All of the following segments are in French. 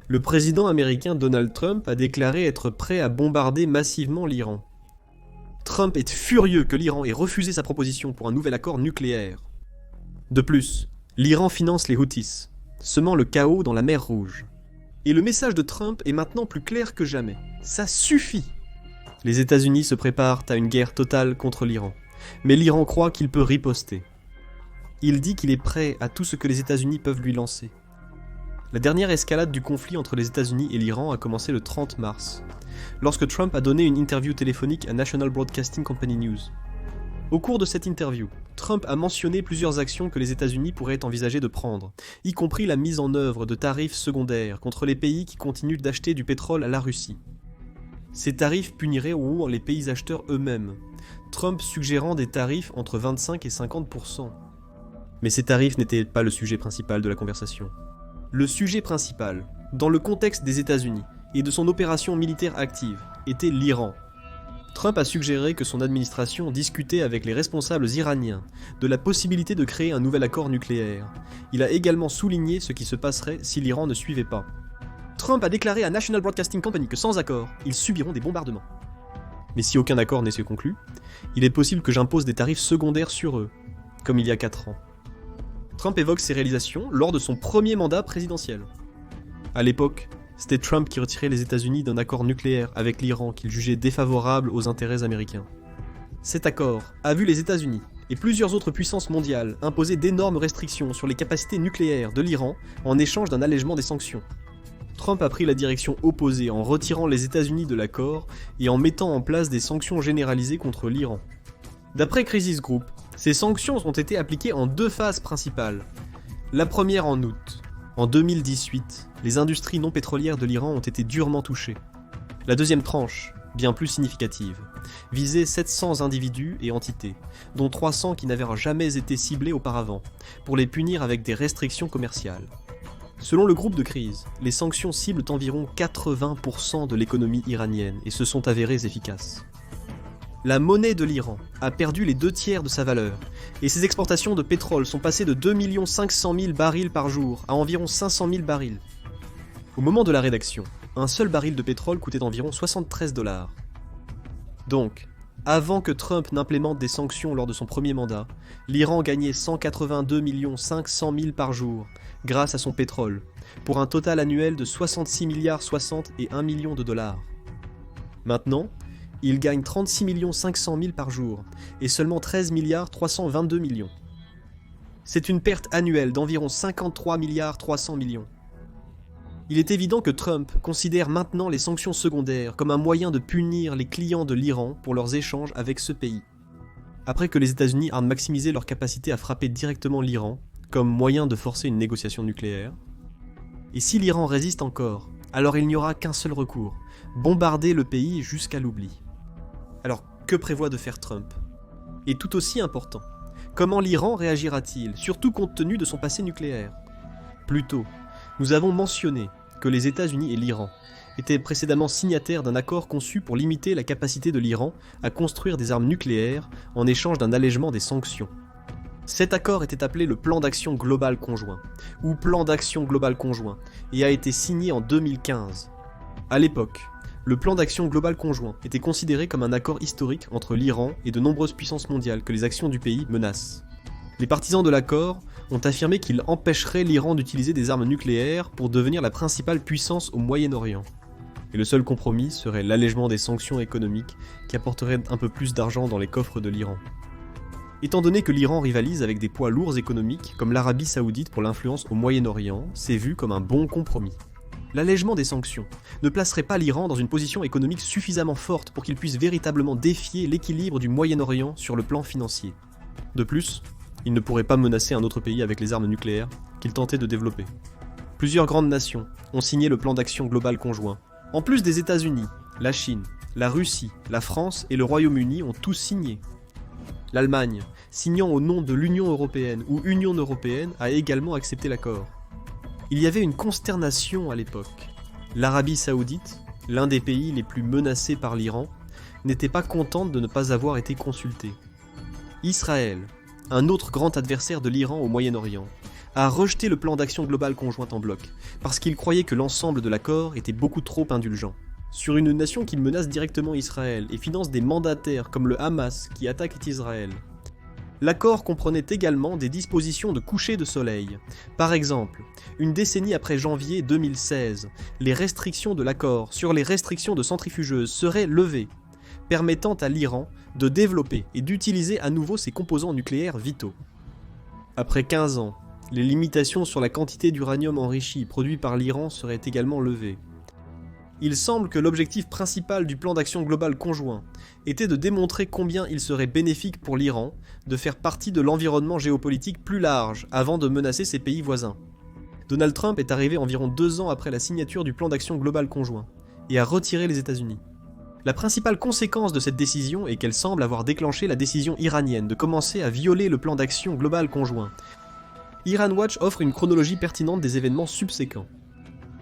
Le président américain Donald Trump a déclaré être prêt à bombarder massivement l'Iran. Trump est furieux que l'Iran ait refusé sa proposition pour un nouvel accord nucléaire. De plus, l'Iran finance les Houthis, semant le chaos dans la mer Rouge. Et le message de Trump est maintenant plus clair que jamais. Ça suffit! Les États-Unis se préparent à une guerre totale contre l'Iran, mais l'Iran croit qu'il peut riposter. Il dit qu'il est prêt à tout ce que les États-Unis peuvent lui lancer. La dernière escalade du conflit entre les États-Unis et l'Iran a commencé le 30 mars, lorsque Trump a donné une interview téléphonique à National Broadcasting Company News. Au cours de cette interview, Trump a mentionné plusieurs actions que les États-Unis pourraient envisager de prendre, y compris la mise en œuvre de tarifs secondaires contre les pays qui continuent d'acheter du pétrole à la Russie. Ces tarifs puniraient au moins les pays acheteurs eux-mêmes, Trump suggérant des tarifs entre 25 et 50%. Mais ces tarifs n'étaient pas le sujet principal de la conversation. Le sujet principal, dans le contexte des États-Unis et de son opération militaire active, était l'Iran. Trump a suggéré que son administration discutait avec les responsables iraniens de la possibilité de créer un nouvel accord nucléaire. Il a également souligné ce qui se passerait si l'Iran ne suivait pas. Trump a déclaré à National Broadcasting Company que sans accord, ils subiront des bombardements. Mais si aucun accord n'est conclu, il est possible que j'impose des tarifs secondaires sur eux, comme il y a 4 ans. Trump évoque ses réalisations lors de son premier mandat présidentiel. À l'époque, c'était Trump qui retirait les États-Unis d'un accord nucléaire avec l'Iran qu'il jugeait défavorable aux intérêts américains. Cet accord a vu les États-Unis et plusieurs autres puissances mondiales imposer d'énormes restrictions sur les capacités nucléaires de l'Iran en échange d'un allègement des sanctions. Trump a pris la direction opposée en retirant les États-Unis de l'accord et en mettant en place des sanctions généralisées contre l'Iran. D'après Crisis Group, ces sanctions ont été appliquées en 2 phases principales. La première en août. En 2018, les industries non pétrolières de l'Iran ont été durement touchées. La deuxième tranche, bien plus significative, visait 700 individus et entités, dont 300 qui n'avaient jamais été ciblés auparavant, pour les punir avec des restrictions commerciales. Selon le groupe de crise, les sanctions ciblent environ 80% de l'économie iranienne et se sont avérées efficaces. La monnaie de l'Iran a perdu les 2/3 de sa valeur, et ses exportations de pétrole sont passées de 2 500 000 barils par jour à environ 500 000 barils. Au moment de la rédaction, un seul baril de pétrole coûtait environ 73 $. Donc, avant que Trump n'implémente des sanctions lors de son premier mandat, l'Iran gagnait 182 500 000 par jour grâce à son pétrole, pour un total annuel de 66 milliards 60 et 1 million de dollars. Maintenant, il gagne 36 500 000 par jour, et seulement 13 milliards 322 millions. C'est une perte annuelle d'environ 53 milliards 300 millions. Il est évident que Trump considère maintenant les sanctions secondaires comme un moyen de punir les clients de l'Iran pour leurs échanges avec ce pays. Après que les États-Unis aient maximisé leur capacité à frapper directement l'Iran, comme moyen de forcer une négociation nucléaire, et si l'Iran résiste encore, alors il n'y aura qu'un seul recours, bombarder le pays jusqu'à l'oubli. Alors, que prévoit de faire Trump? Et tout aussi important, comment l'Iran réagira-t-il, surtout compte tenu de son passé nucléaire? Plus tôt, nous avons mentionné que les États-Unis et l'Iran étaient précédemment signataires d'un accord conçu pour limiter la capacité de l'Iran à construire des armes nucléaires en échange d'un allègement des sanctions. Cet accord était appelé le Plan d'action global conjoint, ou Plan d'action global conjoint, et a été signé en 2015. À l'époque, le plan d'action global conjoint était considéré comme un accord historique entre l'Iran et de nombreuses puissances mondiales que les actions du pays menacent. Les partisans de l'accord ont affirmé qu'il empêcherait l'Iran d'utiliser des armes nucléaires pour devenir la principale puissance au Moyen-Orient. Et le seul compromis serait l'allègement des sanctions économiques qui apporterait un peu plus d'argent dans les coffres de l'Iran. Étant donné que l'Iran rivalise avec des poids lourds économiques comme l'Arabie Saoudite pour l'influence au Moyen-Orient, c'est vu comme un bon compromis. L'allègement des sanctions ne placerait pas l'Iran dans une position économique suffisamment forte pour qu'il puisse véritablement défier l'équilibre du Moyen-Orient sur le plan financier. De plus, il ne pourrait pas menacer un autre pays avec les armes nucléaires qu'il tentait de développer. Plusieurs grandes nations ont signé le plan d'action global conjoint. En plus des États-Unis, la Chine, la Russie, la France et le Royaume-Uni ont tous signé. L'Allemagne, signant au nom de l'Union européenne ou Union européenne, a également accepté l'accord. Il y avait une consternation à l'époque. L'Arabie Saoudite, l'un des pays les plus menacés par l'Iran, n'était pas contente de ne pas avoir été consultée. Israël, un autre grand adversaire de l'Iran au Moyen-Orient, a rejeté le plan d'action globale conjointe en bloc, parce qu'il croyait que l'ensemble de l'accord était beaucoup trop indulgent. Sur une nation qui menace directement Israël et finance des mandataires comme le Hamas qui attaque Israël. L'accord comprenait également des dispositions de coucher de soleil. Par exemple, une décennie après janvier 2016, les restrictions de l'accord sur les restrictions de centrifugeuses seraient levées, permettant à l'Iran de développer et d'utiliser à nouveau ses composants nucléaires vitaux. Après 15 ans, les limitations sur la quantité d'uranium enrichi produit par l'Iran seraient également levées. Il semble que l'objectif principal du plan d'action global conjoint était de démontrer combien il serait bénéfique pour l'Iran de faire partie de l'environnement géopolitique plus large avant de menacer ses pays voisins. Donald Trump est arrivé environ 2 ans après la signature du plan d'action global conjoint et a retiré les États-Unis. La principale conséquence de cette décision est qu'elle semble avoir déclenché la décision iranienne de commencer à violer le plan d'action global conjoint. Iran Watch offre une chronologie pertinente des événements subséquents.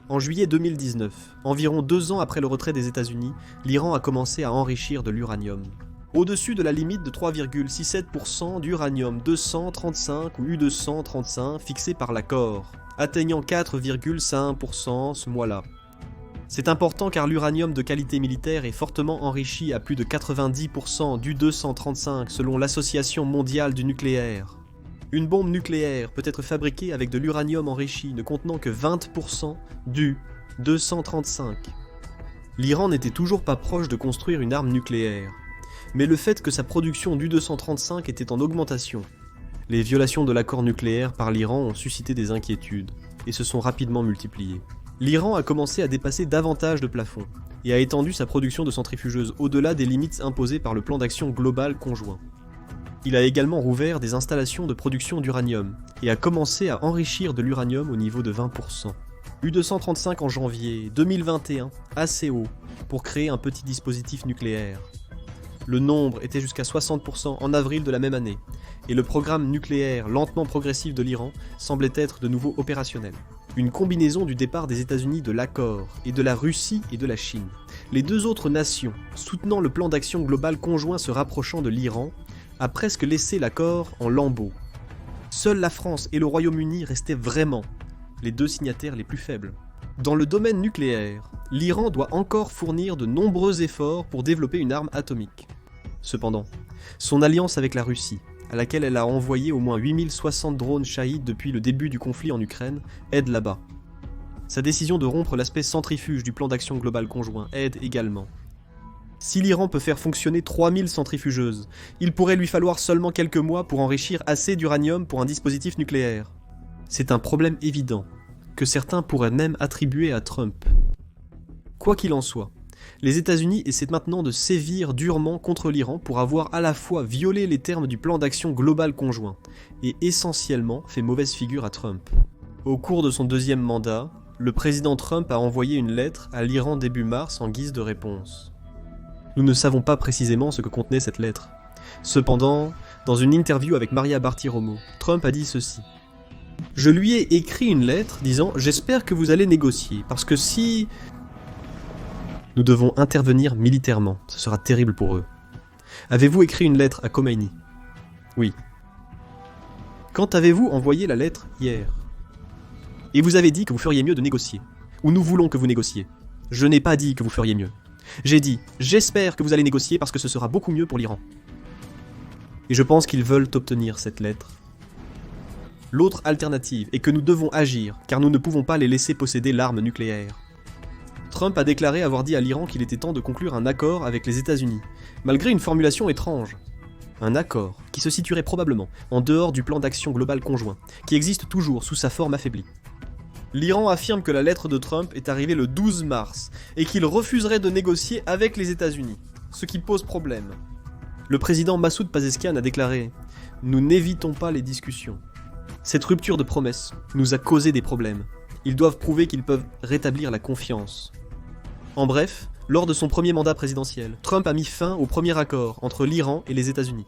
En juillet 2019, environ 2 ans après le retrait des États-Unis, l'Iran a commencé à enrichir de l'uranium. Au-dessus de la limite de 3,67% d'uranium 235 ou U-235 fixée par l'accord, atteignant 4,5% ce mois-là. C'est important car l'uranium de qualité militaire est fortement enrichi à plus de 90% d'U-235 selon l'Association mondiale du nucléaire. Une bombe nucléaire peut être fabriquée avec de l'uranium enrichi ne contenant que 20% d'U-235. L'Iran n'était toujours pas proche de construire une arme nucléaire, mais le fait que sa production d'U-235 était en augmentation. Les violations de l'accord nucléaire par l'Iran ont suscité des inquiétudes, et se sont rapidement multipliées. L'Iran a commencé à dépasser davantage de plafonds, et a étendu sa production de centrifugeuses au-delà des limites imposées par le plan d'action global conjoint. Il a également rouvert des installations de production d'uranium, et a commencé à enrichir de l'uranium au niveau de 20%. U-235 en janvier 2021, assez haut, pour créer un petit dispositif nucléaire. Le nombre était jusqu'à 60% en avril de la même année, et le programme nucléaire lentement progressif de l'Iran semblait être de nouveau opérationnel. Une combinaison du départ des États-Unis de l'accord, et de la Russie et de la Chine. Les 2 autres nations, soutenant le plan d'action global conjoint se rapprochant de l'Iran, a presque laissé l'accord en lambeaux. Seuls la France et le Royaume-Uni restaient vraiment les 2 signataires les plus faibles. Dans le domaine nucléaire, l'Iran doit encore fournir de nombreux efforts pour développer une arme atomique. Cependant, son alliance avec la Russie, à laquelle elle a envoyé au moins 8060 drones Shahed depuis le début du conflit en Ukraine, aide là-bas. Sa décision de rompre l'aspect centrifuge du plan d'action global conjoint aide également. Si l'Iran peut faire fonctionner 3000 centrifugeuses, il pourrait lui falloir seulement quelques mois pour enrichir assez d'uranium pour un dispositif nucléaire. C'est un problème évident, que certains pourraient même attribuer à Trump. Quoi qu'il en soit, les États-Unis essaient maintenant de sévir durement contre l'Iran pour avoir à la fois violé les termes du plan d'action global conjoint et essentiellement fait mauvaise figure à Trump. Au cours de son 2e mandat, le président Trump a envoyé une lettre à l'Iran début mars en guise de réponse. Nous ne savons pas précisément ce que contenait cette lettre. Cependant, dans une interview avec Maria Bartiromo, Trump a dit ceci. « Je lui ai écrit une lettre disant « J'espère que vous allez négocier, parce que si... nous devons intervenir militairement, ce sera terrible pour eux. Avez-vous écrit une lettre à Khomeini ? Oui. Quand avez-vous envoyé la lettre hier ? Et vous avez dit que vous feriez mieux de négocier. Ou nous voulons que vous négociez. Je n'ai pas dit que vous feriez mieux. J'ai dit, j'espère que vous allez négocier parce que ce sera beaucoup mieux pour l'Iran. Et je pense qu'ils veulent obtenir cette lettre. L'autre alternative est que nous devons agir, car nous ne pouvons pas les laisser posséder l'arme nucléaire. Trump a déclaré avoir dit à l'Iran qu'il était temps de conclure un accord avec les États-Unis, malgré une formulation étrange. Un accord qui se situerait probablement en dehors du plan d'action global conjoint, qui existe toujours sous sa forme affaiblie. L'Iran affirme que la lettre de Trump est arrivée le 12 mars et qu'il refuserait de négocier avec les États-Unis, ce qui pose problème. Le président Massoud Pezeshkian a déclaré « Nous n'évitons pas les discussions. Cette rupture de promesse nous a causé des problèmes. Ils doivent prouver qu'ils peuvent rétablir la confiance. » En bref, lors de son premier mandat présidentiel, Trump a mis fin au premier accord entre l'Iran et les États-Unis.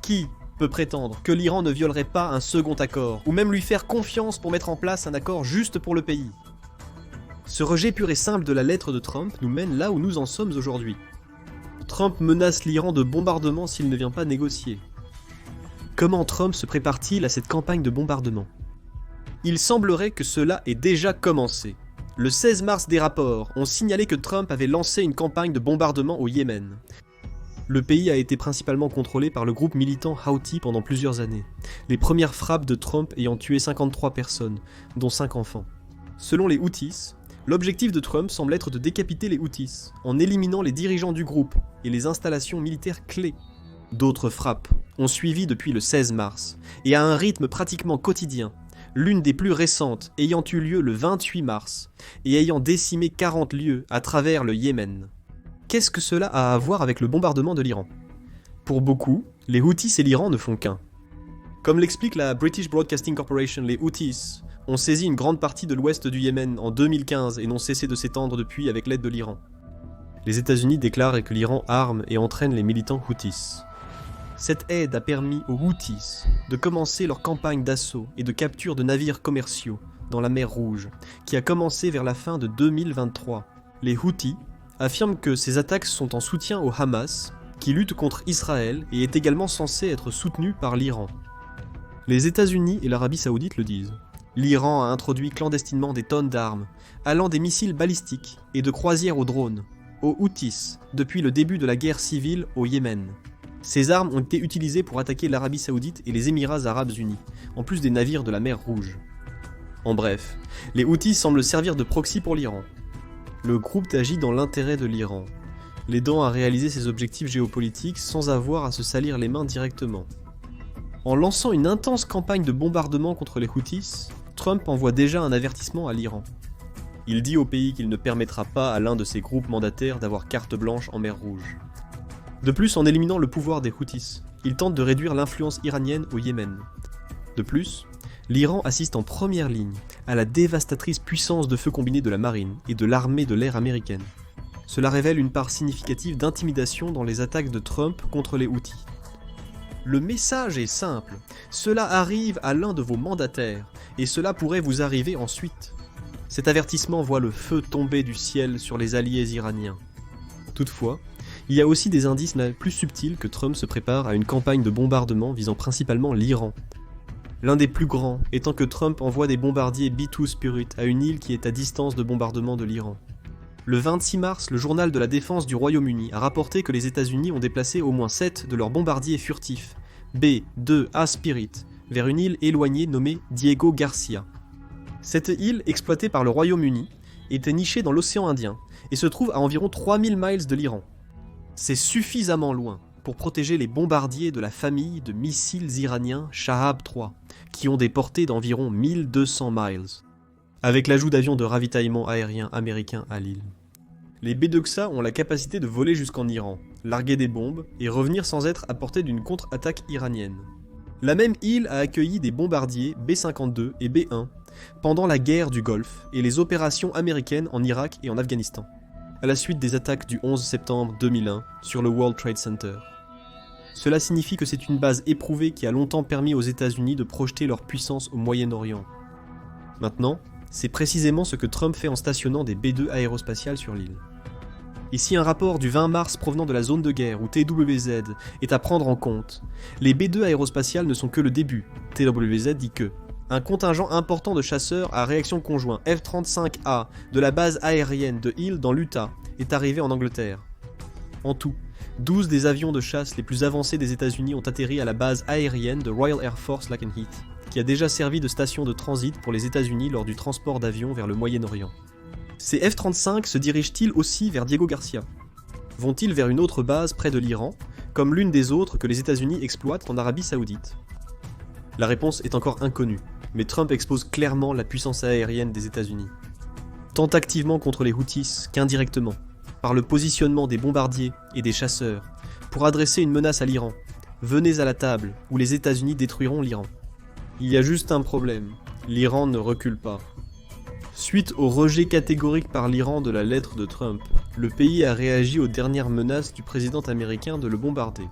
Qui peut prétendre que l'Iran ne violerait pas un second accord, ou même lui faire confiance pour mettre en place un accord juste pour le pays ? Ce rejet pur et simple de la lettre de Trump nous mène là où nous en sommes aujourd'hui. Trump menace l'Iran de bombardement s'il ne vient pas négocier. Comment Trump se prépare-t-il à cette campagne de bombardement ? Il semblerait que cela ait déjà commencé. Le 16 mars, des rapports ont signalé que Trump avait lancé une campagne de bombardement au Yémen. Le pays a été principalement contrôlé par le groupe militant Houthi pendant plusieurs années, les premières frappes de Trump ayant tué 53 personnes, dont 5 enfants. Selon les Houthis, l'objectif de Trump semble être de décapiter les Houthis, en éliminant les dirigeants du groupe et les installations militaires clés. D'autres frappes ont suivi depuis le 16 mars, et à un rythme pratiquement quotidien, l'une des plus récentes ayant eu lieu le 28 mars, et ayant décimé 40 lieux à travers le Yémen. Qu'est-ce que cela a à voir avec le bombardement de l'Iran ? Pour beaucoup, les Houthis et l'Iran ne font qu'un. Comme l'explique la British Broadcasting Corporation, les Houthis ont saisi une grande partie de l'ouest du Yémen en 2015 et n'ont cessé de s'étendre depuis avec l'aide de l'Iran. Les États-Unis déclarent que l'Iran arme et entraîne les militants Houthis. Cette aide a permis aux Houthis de commencer leur campagne d'assaut et de capture de navires commerciaux dans la mer Rouge, qui a commencé vers la fin de 2023. Les Houthis affirment que ces attaques sont en soutien au Hamas, qui lutte contre Israël et est également censé être soutenu par l'Iran. Les États-Unis et l'Arabie Saoudite le disent. L'Iran a introduit clandestinement des tonnes d'armes, allant des missiles balistiques et de croisières aux drones, aux Houthis, depuis le début de la guerre civile au Yémen. Ces armes ont été utilisées pour attaquer l'Arabie Saoudite et les Émirats Arabes Unis, en plus des navires de la mer Rouge. En bref, les Houthis semblent servir de proxy pour l'Iran. Le groupe agit dans l'intérêt de l'Iran, l'aidant à réaliser ses objectifs géopolitiques sans avoir à se salir les mains directement. En lançant une intense campagne de bombardement contre les Houthis, Trump envoie déjà un avertissement à l'Iran. Il dit au pays qu'il ne permettra pas à l'un de ses groupes mandataires d'avoir carte blanche en mer Rouge. De plus, en éliminant le pouvoir des Houthis, il tente de réduire l'influence iranienne au Yémen. De plus, l'Iran assiste en première ligne à la dévastatrice puissance de feu combinée de la marine et de l'armée de l'air américaine. Cela révèle une part significative d'intimidation dans les attaques de Trump contre les Houthis. Le message est simple, cela arrive à l'un de vos mandataires, et cela pourrait vous arriver ensuite. Cet avertissement voit le feu tomber du ciel sur les alliés iraniens. Toutefois, il y a aussi des indices plus subtils que Trump se prépare à une campagne de bombardement visant principalement l'Iran. L'un des plus grands étant que Trump envoie des bombardiers B-2 Spirit à une île qui est à distance de bombardement de l'Iran. Le 26 mars, le journal de la défense du Royaume-Uni a rapporté que les États-Unis ont déplacé au moins 7 de leurs bombardiers furtifs, B-2A Spirit, vers une île éloignée nommée Diego Garcia. Cette île, exploitée par le Royaume-Uni, était nichée dans l'océan Indien et se trouve à environ 3000 miles de l'Iran. C'est suffisamment loin pour protéger les bombardiers de la famille de missiles iraniens Shahab 3, qui ont des portées d'environ 1200 miles, avec l'ajout d'avions de ravitaillement aérien américains à l'île. Les B-2XA ont la capacité de voler jusqu'en Iran, larguer des bombes et revenir sans être à portée d'une contre-attaque iranienne. La même île a accueilli des bombardiers B-52 et B-1 pendant la guerre du Golfe et les opérations américaines en Irak et en Afghanistan, à la suite des attaques du 11 septembre 2001 sur le World Trade Center. Cela signifie que c'est une base éprouvée qui a longtemps permis aux États-Unis de projeter leur puissance au Moyen-Orient. Maintenant, c'est précisément ce que Trump fait en stationnant des B-2 aérospatiales sur l'île. Ici un rapport du 20 mars provenant de la zone de guerre où TWZ est à prendre en compte. Les B-2 aérospatiales ne sont que le début. TWZ dit que un contingent important de chasseurs à réaction conjoint F-35A de la base aérienne de Hill dans l'Utah est arrivé en Angleterre. En tout, 12 des avions de chasse les plus avancés des États-Unis ont atterri à la base aérienne de Royal Air Force Lakenheath, qui a déjà servi de station de transit pour les États-Unis lors du transport d'avions vers le Moyen-Orient. Ces F-35 se dirigent-ils aussi vers Diego Garcia ? Vont-ils vers une autre base près de l'Iran, comme l'une des autres que les États-Unis exploitent en Arabie Saoudite ? La réponse est encore inconnue, mais Trump expose clairement la puissance aérienne des États-Unis. Tant activement contre les Houthis qu'indirectement, par le positionnement des bombardiers et des chasseurs, pour adresser une menace à l'Iran. Venez à la table, où les États-Unis détruiront l'Iran. Il y a juste un problème, l'Iran ne recule pas. Suite au rejet catégorique par l'Iran de la lettre de Trump, le pays a réagi aux dernières menaces du président américain de le bombarder.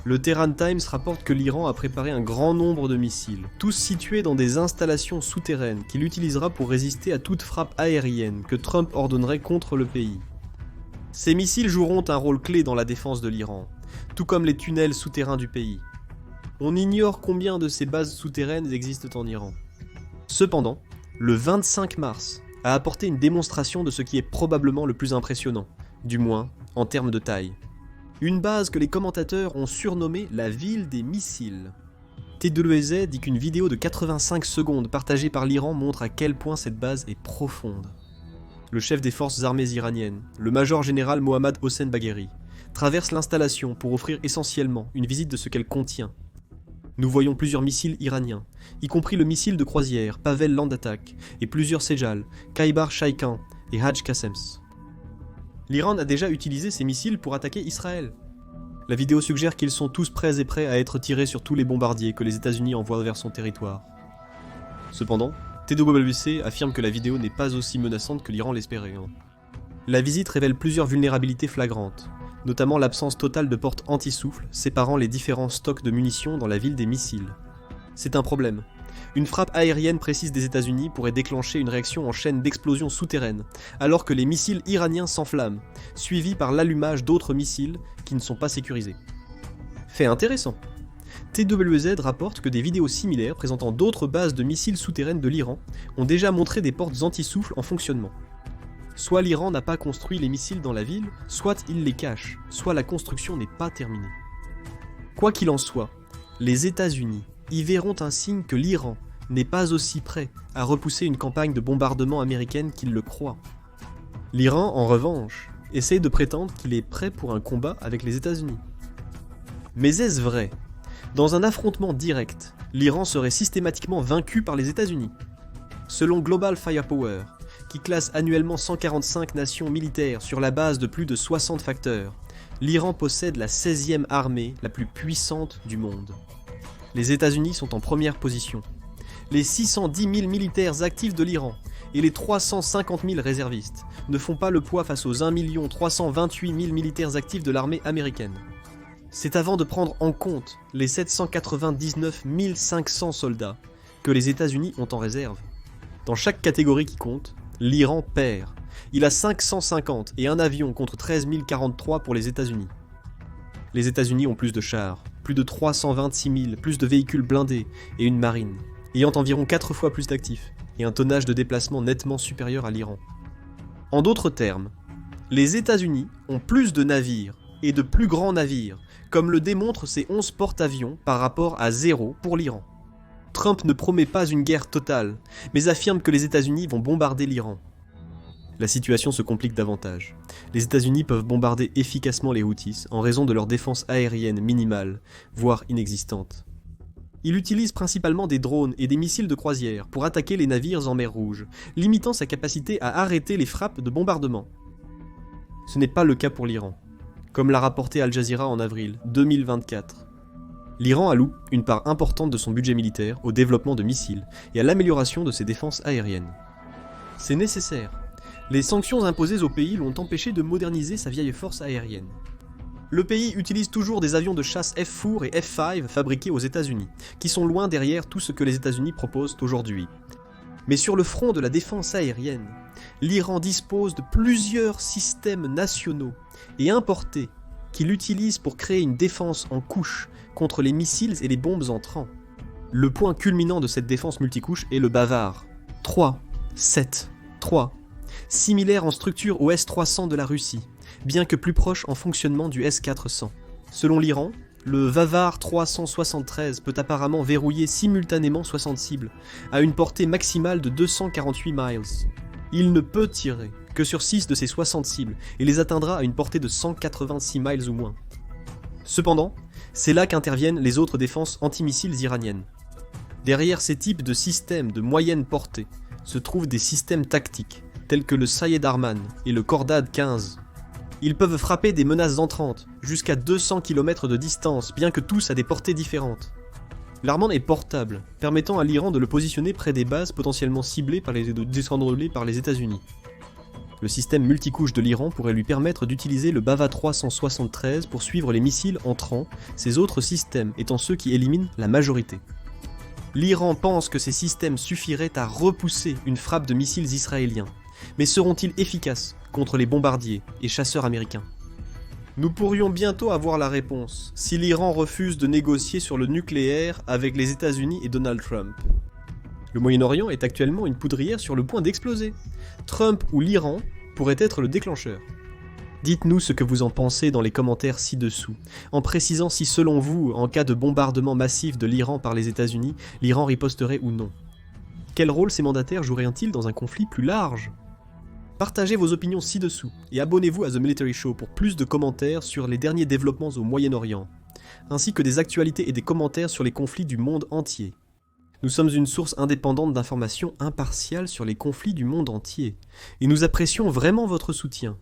Le Tehran Times rapporte que l'Iran a préparé un grand nombre de missiles, tous situés dans des installations souterraines qu'il utilisera pour résister à toute frappe aérienne que Trump ordonnerait contre le pays. Ces missiles joueront un rôle clé dans la défense de l'Iran, tout comme les tunnels souterrains du pays. On ignore combien de ces bases souterraines existent en Iran. Cependant, le 25 mars a apporté une démonstration de ce qui est probablement le plus impressionnant, du moins en termes de taille. Une base que les commentateurs ont surnommée la ville des missiles. TWZ dit qu'une vidéo de 85 secondes partagée par l'Iran montre à quel point cette base est profonde. Le chef des forces armées iraniennes, le major général Mohammad Hossein Bagheri, traverse l'installation pour offrir essentiellement une visite de ce qu'elle contient. Nous voyons plusieurs missiles iraniens, y compris le missile de croisière Pavel Land Attack et plusieurs Sejal, Khaybar Shaikan et Hajj Qassems. L'Iran a déjà utilisé ces missiles pour attaquer Israël. La vidéo suggère qu'ils sont tous prêts à être tirés sur tous les bombardiers que les États-Unis envoient vers son territoire. Cependant, TWC affirme que la vidéo n'est pas aussi menaçante que l'Iran l'espérait. La visite révèle plusieurs vulnérabilités flagrantes, notamment l'absence totale de portes anti-souffle séparant les différents stocks de munitions dans la ville des missiles. C'est un problème. Une frappe aérienne précise des États-Unis pourrait déclencher une réaction en chaîne d'explosions souterraines, alors que les missiles iraniens s'enflamment, suivis par l'allumage d'autres missiles qui ne sont pas sécurisés. Fait intéressant. TWZ rapporte que des vidéos similaires présentant d'autres bases de missiles souterraines de l'Iran ont déjà montré des portes anti-souffle en fonctionnement. Soit l'Iran n'a pas construit les missiles dans la ville, soit il les cache, soit la construction n'est pas terminée. Quoi qu'il en soit, les États-Unis y verront un signe que l'Iran n'est pas aussi prêt à repousser une campagne de bombardement américaine qu'il le croit. L'Iran, en revanche, essaye de prétendre qu'il est prêt pour un combat avec les États-Unis. Mais est-ce vrai ? Dans un affrontement direct, l'Iran serait systématiquement vaincu par les États-Unis. Selon Global Firepower, qui classe annuellement 145 nations militaires sur la base de plus de 60 facteurs, l'Iran possède la 16e armée la plus puissante du monde. Les États-Unis sont en première position. Les 610 000 militaires actifs de l'Iran et les 350 000 réservistes ne font pas le poids face aux 1 328 000 militaires actifs de l'armée américaine. C'est avant de prendre en compte les 799 500 soldats que les États-Unis ont en réserve. Dans chaque catégorie qui compte, l'Iran perd. Il a 550 et un avion contre 13 043 pour les États-Unis. Les États-Unis ont plus de chars, plus de 326 000, plus de véhicules blindés et une marine, ayant environ 4 fois plus d'actifs et un tonnage de déplacement nettement supérieur à l'Iran. En d'autres termes, les États-Unis ont plus de navires et de plus grands navires, comme le démontrent ces 11 porte-avions par rapport à 0 pour l'Iran. Trump ne promet pas une guerre totale, mais affirme que les États-Unis vont bombarder l'Iran. La situation se complique davantage. Les États-Unis peuvent bombarder efficacement les Houthis en raison de leur défense aérienne minimale, voire inexistante. Il utilise principalement des drones et des missiles de croisière pour attaquer les navires en mer Rouge, limitant sa capacité à arrêter les frappes de bombardement. Ce n'est pas le cas pour l'Iran, comme l'a rapporté Al Jazeera en avril 2024. L'Iran alloue une part importante de son budget militaire au développement de missiles et à l'amélioration de ses défenses aériennes. C'est nécessaire. Les sanctions imposées au pays l'ont empêché de moderniser sa vieille force aérienne. Le pays utilise toujours des avions de chasse F-4 et F-5 fabriqués aux États-Unis, qui sont loin derrière tout ce que les États-Unis proposent aujourd'hui. Mais sur le front de la défense aérienne, l'Iran dispose de plusieurs systèmes nationaux et importés qu'il utilise pour créer une défense en couche contre les missiles et les bombes entrants. Le point culminant de cette défense multicouche est le Bavar 3-7-3, similaire en structure au S-300 de la Russie, bien que plus proche en fonctionnement du S-400. Selon l'Iran, le Vavar 373 peut apparemment verrouiller simultanément 60 cibles, à une portée maximale de 248 miles. Il ne peut tirer que sur 6 de ces 60 cibles, et les atteindra à une portée de 186 miles ou moins. Cependant, c'est là qu'interviennent les autres défenses antimissiles iraniennes. Derrière ces types de systèmes de moyenne portée se trouvent des systèmes tactiques, tels que le Sayed Arman et le Khordad 15. Ils peuvent frapper des menaces entrantes, jusqu'à 200 km de distance, bien que tous à des portées différentes. L'Arman est portable, permettant à l'Iran de le positionner près des bases potentiellement ciblées par les États-Unis. Le système multicouche de l'Iran pourrait lui permettre d'utiliser le Bava 373 pour suivre les missiles entrants, ces autres systèmes étant ceux qui éliminent la majorité. L'Iran pense que ces systèmes suffiraient à repousser une frappe de missiles israéliens, mais seront-ils efficaces contre les bombardiers et chasseurs américains ? Nous pourrions bientôt avoir la réponse, si l'Iran refuse de négocier sur le nucléaire avec les États-Unis et Donald Trump. Le Moyen-Orient est actuellement une poudrière sur le point d'exploser. Trump ou l'Iran pourraient être le déclencheur. Dites-nous ce que vous en pensez dans les commentaires ci-dessous, en précisant si selon vous, en cas de bombardement massif de l'Iran par les États-Unis, l'Iran riposterait ou non. Quel rôle ces mandataires joueraient-ils dans un conflit plus large ? Partagez vos opinions ci-dessous, et abonnez-vous à The Military Show pour plus de commentaires sur les derniers développements au Moyen-Orient, ainsi que des actualités et des commentaires sur les conflits du monde entier. Nous sommes une source indépendante d'informations impartiales sur les conflits du monde entier, et nous apprécions vraiment votre soutien.